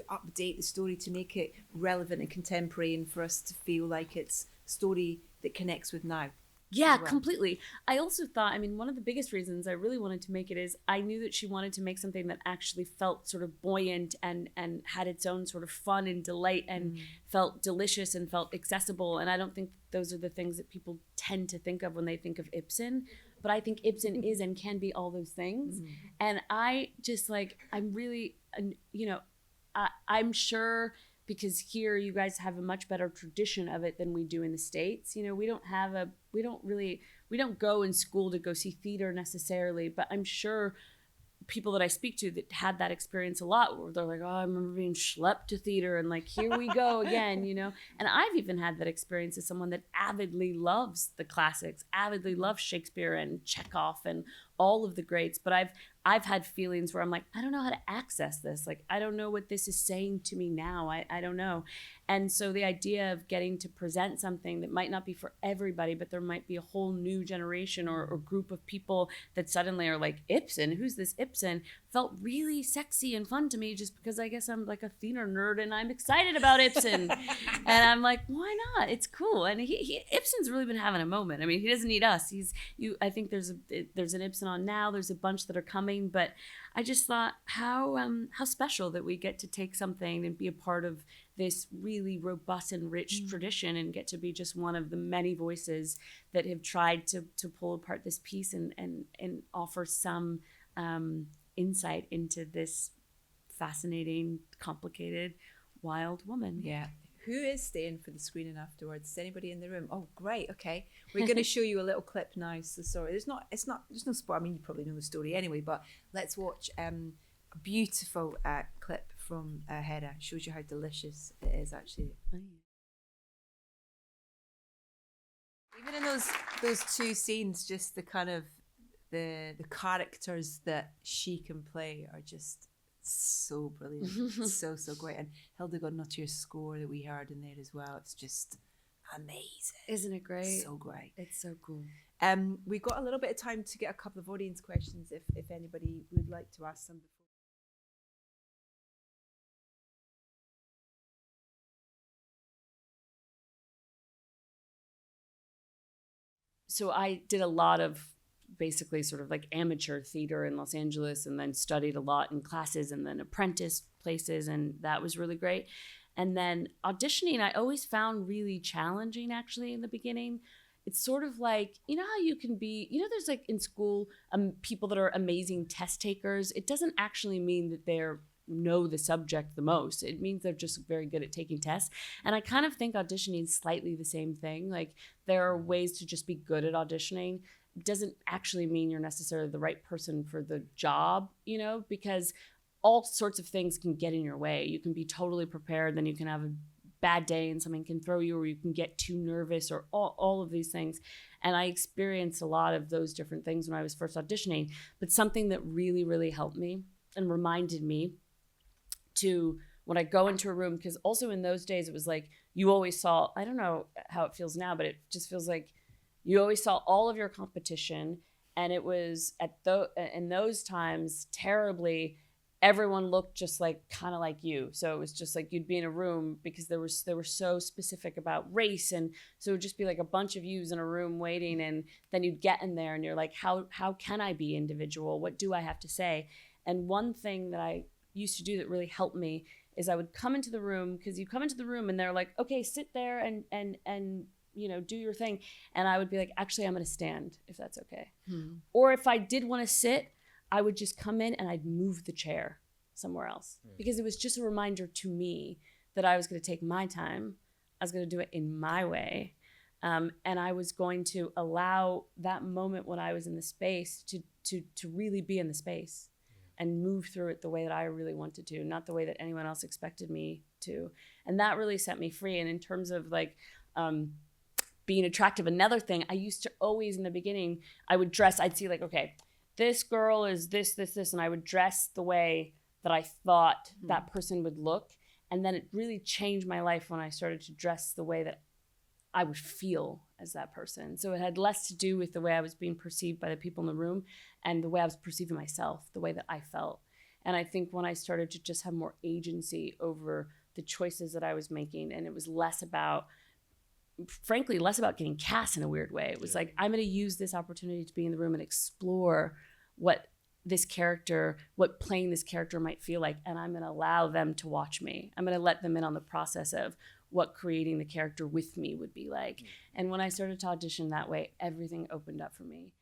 update the story, to make it relevant and contemporary, and for us to feel like it's a story that connects with now. Yeah, completely. I also thought, I mean, one of the biggest reasons I really wanted to make it is I knew that she wanted to make something that actually felt sort of buoyant and had its own sort of fun and delight, and felt delicious and felt accessible. And I don't think those are the things that people tend to think of when they think of Ibsen. But I think Ibsen is and can be all those things. And I just like, I'm really, you know, I'm sure, because here you guys have a much better tradition of it than we do in the States. You know, we don't go in school to go see theater necessarily, but I'm sure people that I speak to that had that experience a lot, where they're like, oh, I remember being schlepped to theater, and like, here we go again, you know? And I've even had that experience as someone that avidly loves the classics, avidly loves Shakespeare and Chekhov and all of the greats, but I've had feelings where I'm like, I don't know how to access this. Like, I don't know what this is saying to me now. I don't know. And so the idea of getting to present something that might not be for everybody, but there might be a whole new generation or group of people that suddenly are like, Ibsen, who's this Ibsen? Felt really sexy and fun to me, just because I guess I'm like a theater nerd and I'm excited about Ibsen. And I'm like, why not? It's cool. And Ibsen's really been having a moment. I mean, he doesn't need us. I think there's an Ibsen on now. There's a bunch that are coming, but I just thought how special that we get to take something and be a part of this really robust and rich tradition, and get to be just one of the many voices that have tried to pull apart this piece and offer some insight into this fascinating, complicated, wild woman. Yeah. Who is staying for the screening afterwards? Is anybody in the room? Oh, great. Okay. We're going to show you a little clip now. So sorry. There's no spoil. I mean, you probably know the story anyway, but let's watch a beautiful clip from Hedda. It shows you how delicious it is, actually. Even in those two scenes, just the kind of the characters that she can play are just so brilliant. so great. And Hildegard Nottir's score that we heard in there as well, it's just amazing. Isn't it great? So great. It's so cool. We've got a little bit of time to get a couple of audience questions if anybody would like to ask some before. So I did a lot of basically sort of like amateur theater in Los Angeles, and then studied a lot in classes, and then apprenticed places, and that was really great. And then auditioning, I always found really challenging, actually, in the beginning. It's sort of like, you know how you can be, you know, there's like in school, people that are amazing test takers. It doesn't actually mean that they're know the subject the most. It means they're just very good at taking tests. And I kind of think auditioning is slightly the same thing. Like, there are ways to just be good at auditioning doesn't actually mean you're necessarily the right person for the job, you know, because all sorts of things can get in your way. You can be totally prepared, then you can have a bad day and something can throw you, or you can get too nervous, or all of these things. And I experienced a lot of those different things when I was first auditioning. But something that really, really helped me and reminded me to, when I go into a room, because also in those days it was like you always saw, I don't know how it feels now, but it just feels like you always saw all of your competition. And it was in those times, terribly, everyone looked just like kind of like you. So it was just like you'd be in a room because they were so specific about race, and so it would just be like a bunch of yous in a room waiting, and then you'd get in there and you're like, how can I be individual? What do I have to say? And one thing that I used to do that really helped me is I would come into the room, because you come into the room and they're like, okay, sit there and you know, do your thing. And I would be like, actually, I'm going to stand if that's okay. Or if I did want to sit, I would just come in and I'd move the chair somewhere else, because it was just a reminder to me that I was going to take my time. I was going to do it in my way. And I was going to allow that moment when I was in the space to really be in the space and move through it the way that I really wanted to, not the way that anyone else expected me to. And that really set me free. And in terms of like, being attractive, another thing, I used to always, in the beginning, I would dress, I'd see like, okay, this girl is this, and I would dress the way that I thought that person would look. And then it really changed my life when I started to dress the way that I would feel as that person. So it had less to do with the way I was being perceived by the people in the room and the way I was perceiving myself, the way that I felt. And I think when I started to just have more agency over the choices that I was making, and it was less about, frankly, less about getting cast in a weird way. It was like, I'm going to use this opportunity to be in the room and explore what playing this character might feel like. And I'm going to allow them to watch me. I'm going to let them in on the process of what creating the character with me would be like. And when I started to audition that way, everything opened up for me.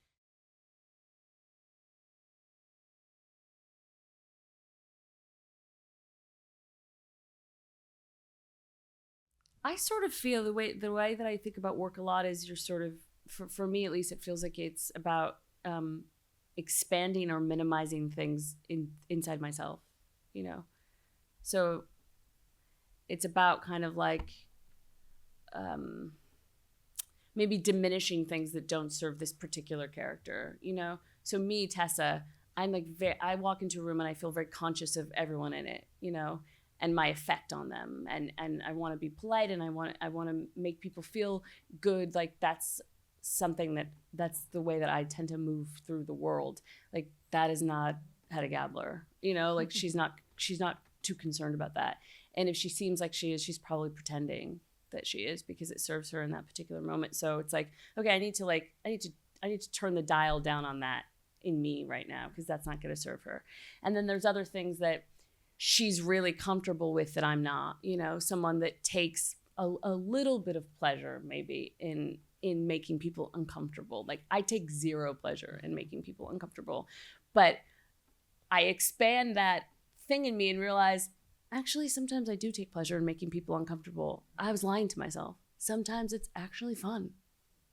I sort of feel the way that I think about work a lot is you're sort of, for me at least, it feels like it's about expanding or minimizing things inside myself, you know? So it's about kind of like maybe diminishing things that don't serve this particular character, you know? So me, Tessa, I'm like, I walk into a room and I feel very conscious of everyone in it, you know? And my effect on them, and I want to be polite, and I want to make people feel good. Like that's something that's the way that I tend to move through the world. Like that is not Hedda Gabler, you know. Like she's not too concerned about that. And if she seems like she is, she's probably pretending that she is because it serves her in that particular moment. So it's like, okay, I need to turn the dial down on that in me right now, because that's not going to serve her. And then there's other things that she's really comfortable with that I'm not, you know, someone that takes a little bit of pleasure maybe in making people uncomfortable. Like I take zero pleasure in making people uncomfortable, but I expand that thing in me and realize, actually, sometimes I do take pleasure in making people uncomfortable. I was lying to myself. Sometimes it's actually fun.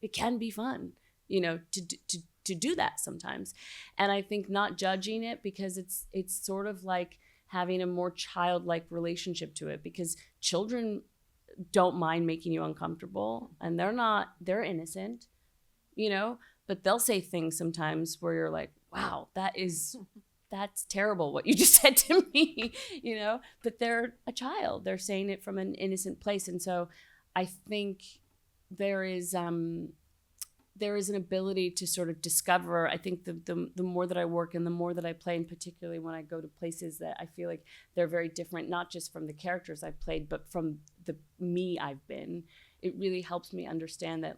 It can be fun, you know, to do that sometimes. And I think not judging it, because it's sort of like having a more childlike relationship to it, because children don't mind making you uncomfortable, and they're innocent, you know, but they'll say things sometimes where you're like, wow, that's terrible what you just said to me, you know, but they're a child. They're saying it from an innocent place. And so I think there is an ability to sort of discover. I think the more that I work and the more that I play, and particularly when I go to places that I feel like they're very different, not just from the characters I've played, but from the me I've been, it really helps me understand that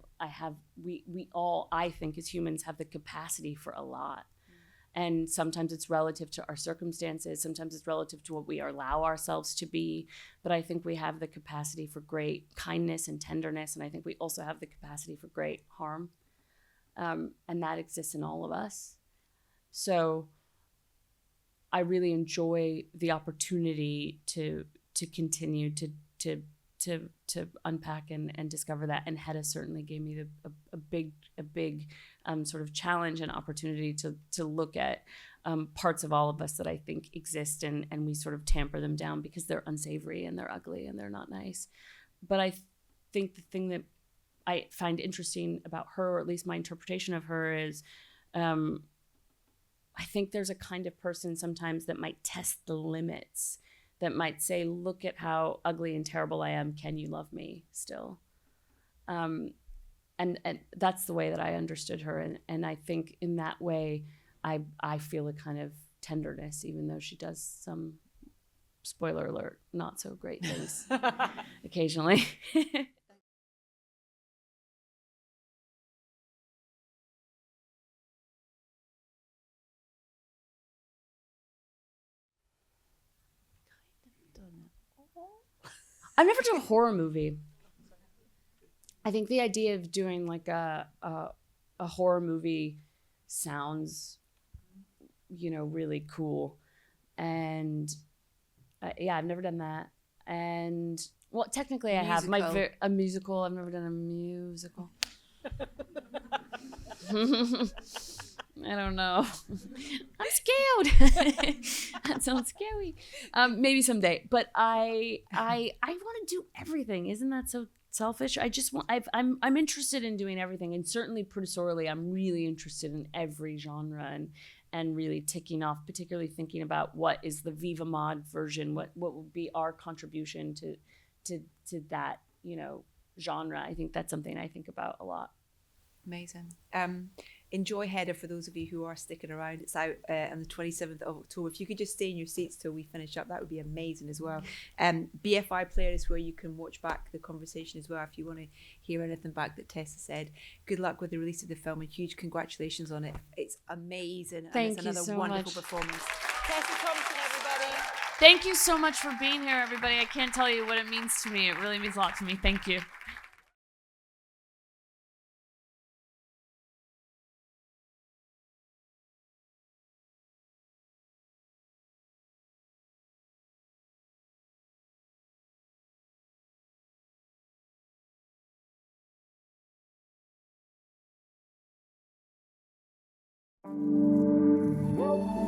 we all, I think as humans, have the capacity for a lot. And sometimes it's relative to our circumstances. Sometimes it's relative to what we allow ourselves to be. But I think we have the capacity for great kindness and tenderness. And I think we also have the capacity for great harm. And that exists in all of us. So I really enjoy the opportunity to continue to to unpack and discover that. And Hedda certainly gave me a big sort of challenge and opportunity to look at parts of all of us that I think exist, and we sort of tamper them down because they're unsavory and they're ugly and they're not nice. But I think the thing that I find interesting about her, or at least my interpretation of her, is I think there's a kind of person sometimes that might test the limits, that might say, look at how ugly and terrible I am. Can you love me still? And that's the way that I understood her. And I think in that way, I feel a kind of tenderness, even though she does some, spoiler alert, not so great things occasionally. I've never done a horror movie. I think the idea of doing like a horror movie sounds, really cool. And yeah, I've never done that. And well, technically I have a musical. I've never done a musical. I don't know. I'm scared. That sounds scary. Maybe someday. But I want to do everything. Isn't that so selfish? I'm interested in doing everything, and certainly professorially, I'm really interested in every genre and really ticking off, particularly thinking about what is the Viva Mod version, what would be our contribution to that genre. I think that's something I think about a lot. Amazing. Enjoy Hedda, for those of you who are sticking around. It's out on the 27th of October. If you could just stay in your seats till we finish up, that would be amazing as well. BFI Player is where you can watch back the conversation as well if you want to hear anything back that Tessa said. Good luck with the release of the film and huge congratulations on it. It's amazing. Thank and you it's so another wonderful much. performance. Tessa Thompson, everybody. Thank you so much for being here, everybody. I can't tell you what it means to me. It really means a lot to me. Thank you. Woo!